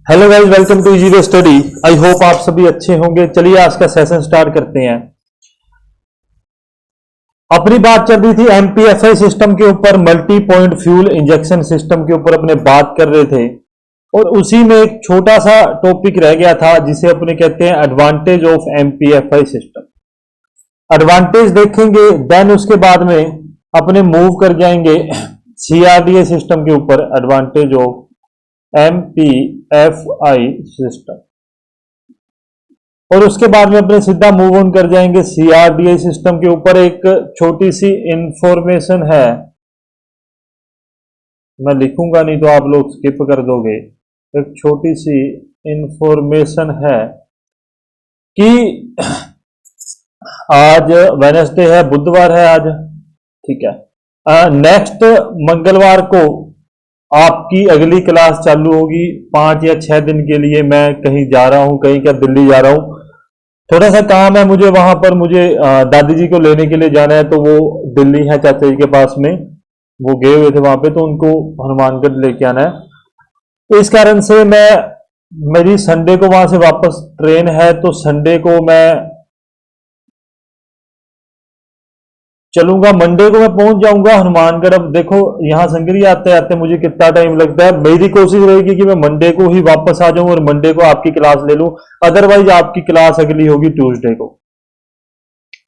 Hello guys, welcome to easy way study. I hope आप सभी अच्छे होंगे। चलिए आज का सेशन स्टार्ट करते हैं। अपनी बात चल रही थी एमपीएफआई सिस्टम के ऊपर, multi point fuel injection system के ऊपर अपने बात कर रहे थे और उसी में एक छोटा सा टॉपिक रह गया था जिसे अपने कहते हैं एडवांटेज ऑफ एमपीएफआई सिस्टम। एडवांटेज देखेंगे, देन उसके बाद में अपने मूव कर जाएंगे सीआरडीए सिस्टम के ऊपर, एडवांटेज ऑफ एमपीएफआई सिस्टम, और उसके बाद में अपने सीधा मूव ऑन कर जाएंगे सीआरडीआई सिस्टम के ऊपर। एक छोटी सी इंफॉर्मेशन है, मैं लिखूंगा नहीं तो आप लोग स्किप कर दोगे। एक छोटी सी इंफॉर्मेशन है कि आज वेडनेसडे है, बुधवार है आज, ठीक है। नेक्स्ट मंगलवार को आपकी अगली क्लास चालू होगी। 5 या 6 दिन के लिए मैं कहीं जा रहा हूं, कहीं क्या दिल्ली जा रहा हूं। थोड़ा सा काम है मुझे वहां पर, मुझे दादी जी को लेने के लिए जाना है, तो वो दिल्ली है चाचा जी के पास में, वो गए हुए थे वहां पे, तो उनको हनुमानगढ़ लेके आना है। तो इस कारण से मेरी संडे को वहां से वापस ट्रेन है, तो संडे को मैं चलूंगा। मंडे को मैं पहुंच जाऊंगा हनुमानगढ़। अब देखो यहां संगरी आते आते मुझे कितना टाइम लगता है। मेरी कोशिश रहेगी कि मैं मंडे को ही वापस आ जाऊं और मंडे को आपकी क्लास ले लूं। अदरवाइज आपकी क्लास अगली होगी ट्यूसडे को,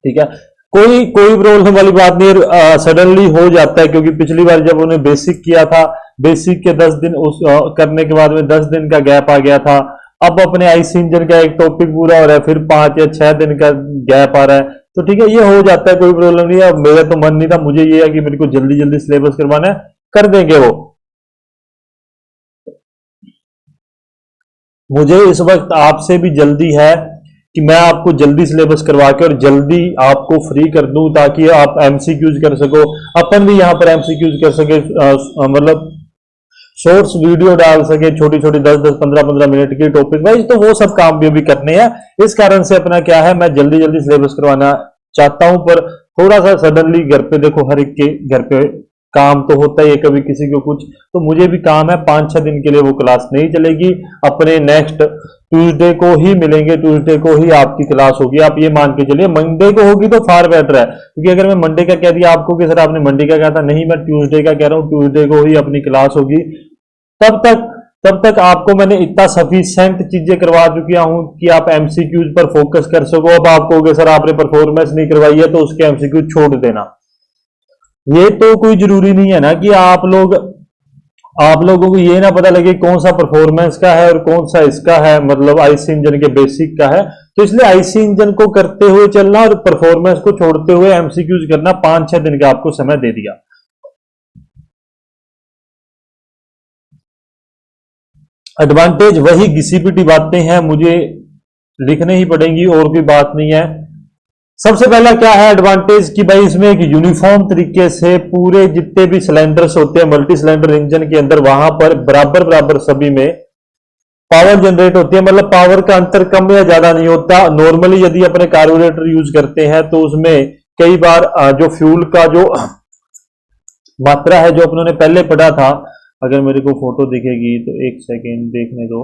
ठीक है। कोई कोई प्रॉब्लम वाली बात नहीं, सडनली हो जाता है, क्योंकि पिछली बार जब उन्हें बेसिक किया था, बेसिक के 10 दिन उस करने के बाद में 10 दिन का गैप आ गया था। अब अपने आईसी इंजन का एक टॉपिक पूरा हो रहा है, फिर 5 या 6 दिन का गैप आ रहा है, तो ठीक है, ये हो जाता है, कोई प्रॉब्लम नहीं है। अब मेरा तो मन नहीं था, मुझे ये है कि मेरे को जल्दी जल्दी सिलेबस करवाना है, कर देंगे वो। मुझे इस वक्त आपसे भी जल्दी है कि मैं आपको जल्दी सिलेबस करवा के और जल्दी आपको फ्री कर दूं, ताकि आप एमसीक्यूज कर सको, अपन भी यहां पर एमसीक्यूज कर सके, मतलब शॉर्ट्स वीडियो डाल सके, छोटी छोटी 10-10, 15-15 मिनट की टॉपिक वाइज, तो वो सब काम भी अभी करने हैं। इस कारण से अपना क्या है, मैं जल्दी जल्दी सिलेबस करवाना चाहता हूं, पर थोड़ा सा सडनली घर पे देखो, हर एक के घर पे काम तो होता ही है, कभी किसी को कुछ, तो मुझे भी काम है। 5-6 दिन के लिए वो क्लास नहीं चलेगी, अपने नेक्स्ट ट्यूसडे को ही मिलेंगे, ट्यूसडे को ही आपकी क्लास होगी। आप ये मान के चलिए मंडे को होगी तो फार बेटर है, क्योंकि अगर मैं मंडे का कह दिया आपको कि सर आपने मंडे का कहा था, नहीं मैं ट्यूसडे का कह रहा हूं, ट्यूसडे को ही अपनी क्लास होगी। तब तक तब तक आपको मैंने इतना सफिशिएंट चीजें करवा चुकिया हूं कि आप एमसीक्यूज पर फोकस कर सको। अब आप कहोगे सर आपने परफॉर्मेंस नहीं करवाई है तो उसके एमसीक्यू छोड़ देना, ये तो कोई जरूरी नहीं है ना कि आप लोगों को ये ना पता लगे कौन सा परफॉर्मेंस का है और कौन सा इसका है, मतलब आईसी इंजन के बेसिक का है। तो इसलिए आईसी इंजन को करते हुए चलना और परफॉर्मेंस को छोड़ते हुए एमसीक्यूज करना, 5-6 दिन का आपको समय दे दिया। एडवांटेज वही घिसी पिटी बातें हैं, मुझे लिखने ही पड़ेंगी, और कोई बात नहीं है। सबसे पहला क्या है एडवांटेज कि भाई इसमें एक यूनिफॉर्म तरीके से पूरे जितने भी सिलेंडर्स होते हैं मल्टी सिलेंडर इंजन के अंदर, वहां पर बराबर बराबर सभी में पावर जनरेट होती है। मतलब पावर का अंतर कम या ज्यादा नहीं होता। नॉर्मली यदि अपने कार्बोरेटर यूज करते हैं तो उसमें कई बार जो फ्यूल का जो मात्रा है, जो अपनों ने पहले पढ़ा था, अगर मेरे को फोटो दिखेगी तो एक सेकेंड देखने दो।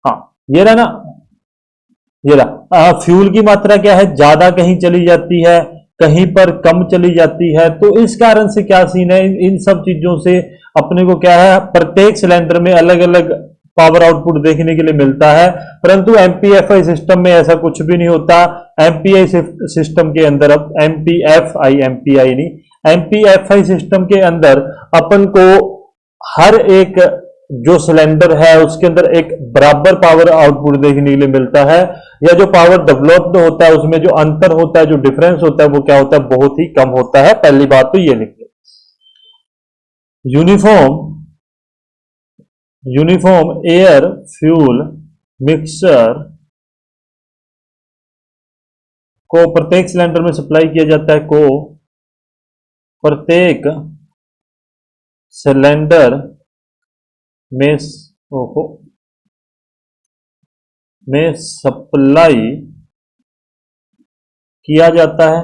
हाँ, ये रहा ना, ये रहा। फ्यूल की मात्रा क्या है, ज्यादा कहीं चली जाती है, कहीं पर कम चली जाती है। तो इस कारण से क्या सीन है, इन सब चीजों से अपने को क्या है, प्रत्येक सिलेंडर में अलग अलग पावर आउटपुट देखने के लिए मिलता है। परंतु एमपीएफआई सिस्टम में ऐसा कुछ भी नहीं होता। एमपीआई सिस्टम के अंदर, अब एमपीआई नहीं, एमपीएफआई सिस्टम के अंदर अपन को हर एक जो सिलेंडर है उसके अंदर एक बराबर पावर आउटपुट देखने के लिए मिलता है, या जो पावर डेवलप्ड होता है उसमें जो अंतर होता है, जो डिफरेंस होता है, वो क्या होता है, बहुत ही कम होता है। पहली बात तो ये लिख लो। Uniform uniform air fuel mixture को प्रत्येक सिलेंडर में सप्लाई किया जाता है, को प्रत्येक सिलेंडर में ओहो में सप्लाई किया जाता है।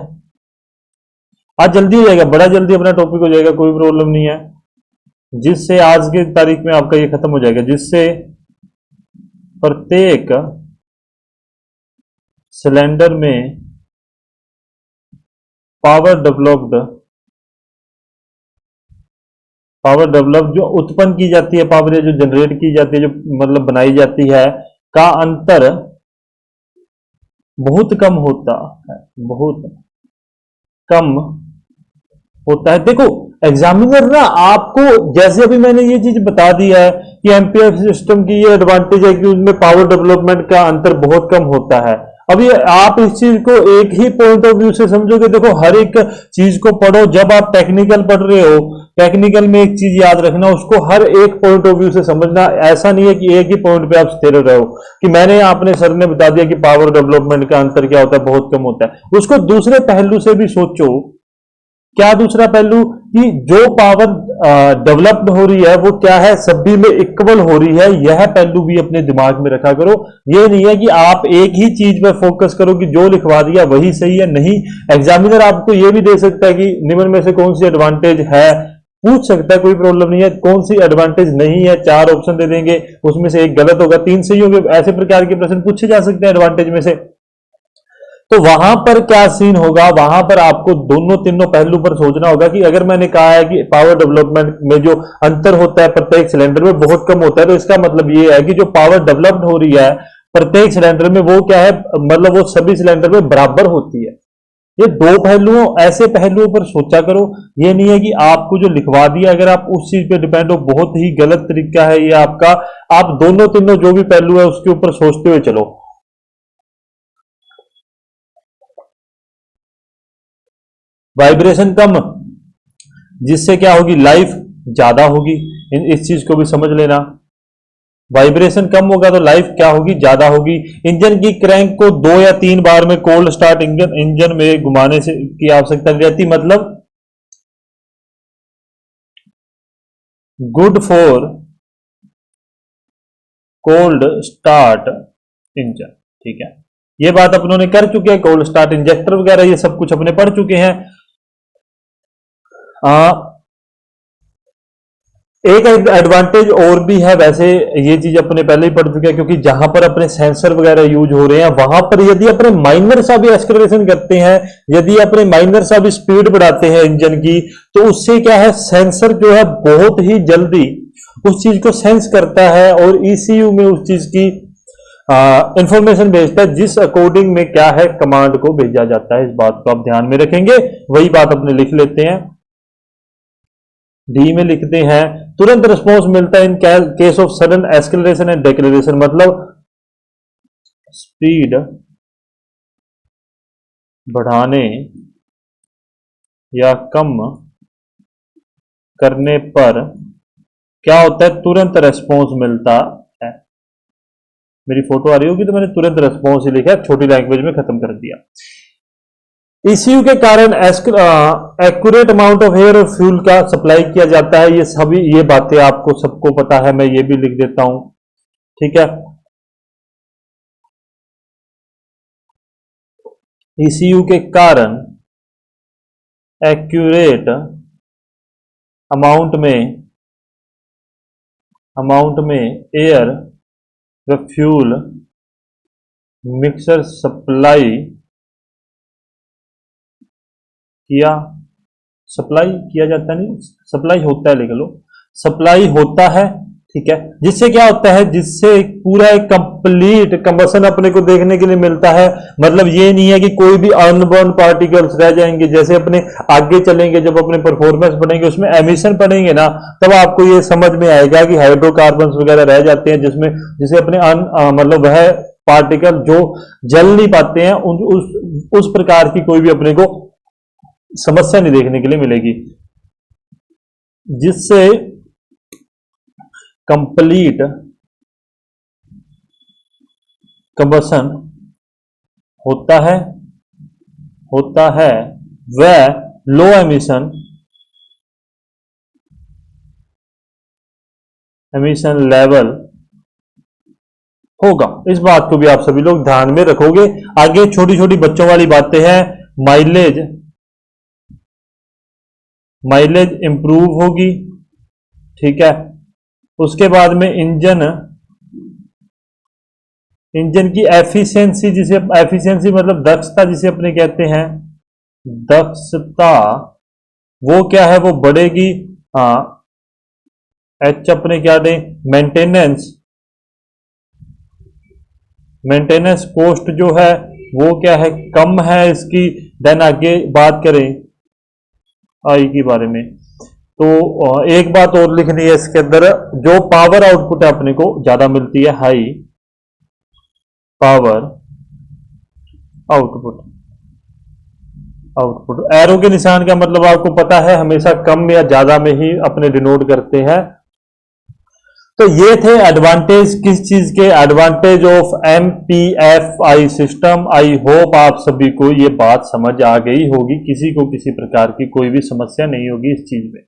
आज जल्दी हो जाएगा, बड़ा जल्दी अपना टॉपिक हो जाएगा, कोई प्रॉब्लम नहीं है। जिससे आज की तारीख में आपका ये खत्म हो जाएगा, जिससे प्रत्येक सिलेंडर में पावर डेवलप्ड जो उत्पन्न की जाती है पावर, या जो जनरेट की जाती है, जो मतलब बनाई जाती है, का अंतर बहुत कम होता है, बहुत कम होता है। देखो, एग्जामिनर ना आपको, जैसे अभी मैंने ये चीज बता दी है कि एमपीएफ सिस्टम की ये एडवांटेज है कि उसमें पावर डेवलपमेंट का अंतर बहुत कम होता है। अभी आप इस चीज को एक ही पॉइंट ऑफ व्यू से समझोगे, देखो हर एक चीज को पढ़ो, जब आप टेक्निकल पढ़ रहे हो, टेक्निकल में एक चीज याद रखना, उसको हर एक पॉइंट ऑफ व्यू से समझना। ऐसा नहीं है कि एक ही पॉइंट पे आप स्थिर रहो कि मैंने आपने सर ने बता दिया कि पावर डेवलपमेंट का अंतर क्या होता है, बहुत कम होता है। उसको दूसरे पहलू से भी सोचो। क्या दूसरा पहलू? कि जो पावर डेवलप्ड हो रही है वो क्या है, सभी में इक्वल हो रही है। यह पहलू भी अपने दिमाग में रखा करो। ये नहीं है कि आप एक ही चीज पर फोकस करो कि जो लिखवा दिया वही सही है, नहीं। एग्जामिनर आपको ये भी दे सकता है कि निम्न में से कौन सी एडवांटेज है, पूछ सकता है, कोई प्रॉब्लम नहीं है। कौन सी एडवांटेज नहीं है, 4 ऑप्शन दे देंगे, उसमें से एक गलत होगा, 3 सही होंगे। ऐसे प्रकार के प्रश्न पूछे जा सकते हैं एडवांटेज में से। तो वहां पर क्या सीन होगा, वहां पर आपको दोनों तीनों पहलू पर सोचना होगा कि अगर मैंने कहा है कि पावर डेवलपमेंट में जो अंतर होता है प्रत्येक सिलेंडर में बहुत कम होता है, तो इसका मतलब ये है कि जो पावर डेवलप्ड हो रही है प्रत्येक सिलेंडर में वो क्या है, मतलब वो सभी सिलेंडर में बराबर होती है। ये दो पहलुओं, ऐसे पहलुओं पर सोचा करो। ये नहीं है कि आपको जो लिखवा दिया अगर आप उस चीज पे डिपेंड हो, बहुत ही गलत तरीका है ये आपका। आप दोनों तीनों जो भी पहलू है उसके ऊपर सोचते हुए चलो। वाइब्रेशन कम, जिससे क्या होगी, लाइफ ज्यादा होगी। इस चीज को भी समझ लेना। वाइब्रेशन कम होगा तो लाइफ क्या होगी, ज्यादा होगी। इंजन की क्रैंक को 2 या 3 बार में कोल्ड स्टार्ट इंजन में घुमाने से की आवश्यकता रहती, मतलब good for cold start engine. ठीक है, ये बात अपनों ने कर चुके हैं। कोल्ड स्टार्ट इंजेक्टर वगैरह ये सब कुछ अपने पढ़ चुके हैं। एक एडवांटेज और भी है, वैसे ये चीज अपने पहले ही पढ़ चुके हैं, क्योंकि जहां पर अपने सेंसर वगैरह यूज हो रहे हैं वहां पर यदि अपने माइनर सा भी एक्सलेरेशन करते हैं, यदि अपने माइनर सा भी स्पीड बढ़ाते हैं इंजन की, तो उससे क्या है, सेंसर जो है बहुत ही जल्दी उस चीज को सेंस करता है और ईसीयू में उस चीज की इंफॉर्मेशन भेजता है, जिस अकॉर्डिंग में क्या है कमांड को भेजा जाता है। इस बात को आप ध्यान में रखेंगे। वही बात अपने लिख लेते हैं, डी में लिखते हैं, तुरंत रिस्पॉन्स मिलता है in case of sudden acceleration and deceleration, मतलब स्पीड बढ़ाने या कम करने पर क्या होता है, तुरंत रिस्पॉन्स मिलता है। मेरी फोटो आ रही होगी तो मैंने तुरंत रिस्पॉन्स ही लिखा, छोटी लैंग्वेज में खत्म कर दिया। ईसीयू के कारण एक्यूरेट अमाउंट ऑफ एयर और फ्यूल का सप्लाई किया जाता है। ये सभी ये बातें आपको सबको पता है, मैं ये भी लिख देता हूं। ठीक है, ईसीयू के कारण एक्यूरेट अमाउंट में एयर व फ्यूल मिक्सर सप्लाई किया जाता, नहीं सप्लाई होता है, लिख लो सप्लाई होता है। ठीक है, जिससे क्या होता है, जिससे पूरा एक कंप्लीट कंबशन अपने को देखने के लिए मिलता है। मतलब ये नहीं है कि कोई भी अनबर्न पार्टिकल्स रह जाएंगे। जैसे अपने आगे चलेंगे, जब अपने परफॉर्मेंस पढ़ेंगे उसमें एमिशन पढ़ेंगे ना, तब आपको ये समझ में आएगा कि हाइड्रोकार्बन वगैरह रह जाते हैं जिसमें, जिसे अपने मतलब वह पार्टिकल जो जल नहीं पाते हैं, उस प्रकार की कोई भी अपने को समस्या नहीं देखने के लिए मिलेगी, जिससे कंप्लीट कंबशन होता है वह लो एमिशन लेवल होगा। इस बात को भी आप सभी लोग ध्यान में रखोगे। आगे छोटी छोटी बच्चों वाली बातें हैं। माइलेज इंप्रूव होगी, ठीक है। उसके बाद में इंजन की एफिशिएंसी, जिसे एफिशिएंसी मतलब दक्षता जिसे अपने कहते हैं, दक्षता वो क्या है, वो बढ़ेगी। हाँ, एच अपने क्या दें, मेंटेनेंस कॉस्ट जो है वो क्या है, कम है इसकी। देन आगे बात करें आई के बारे में, तो एक बात और लिखनी है इसके अंदर, जो पावर आउटपुट है अपने को ज्यादा मिलती है, हाई पावर आउटपुट। एरो के निशान का मतलब आपको पता है हमेशा कम या ज्यादा में ही अपने डिनोट करते हैं। तो ये थे एडवांटेज, किस चीज के, advantage of MPFI system. I hope आप सभी को ये बात समझ आ गई होगी, किसी को किसी प्रकार की कोई भी समस्या नहीं होगी इस चीज में।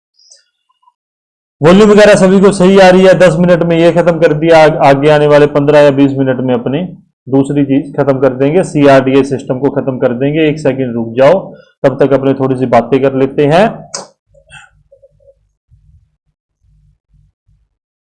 वॉल्यूम वगैरह सभी को सही आ रही है। 10 मिनट में ये खत्म कर दिया, आगे आने वाले 15 या 20 मिनट में अपनी दूसरी चीज खत्म कर देंगे, CRDA सिस्टम को खत्म कर देंगे। 1 सेकंड रुक जाओ, तब तक अपने थोड़ी सी बातें कर लेते हैं।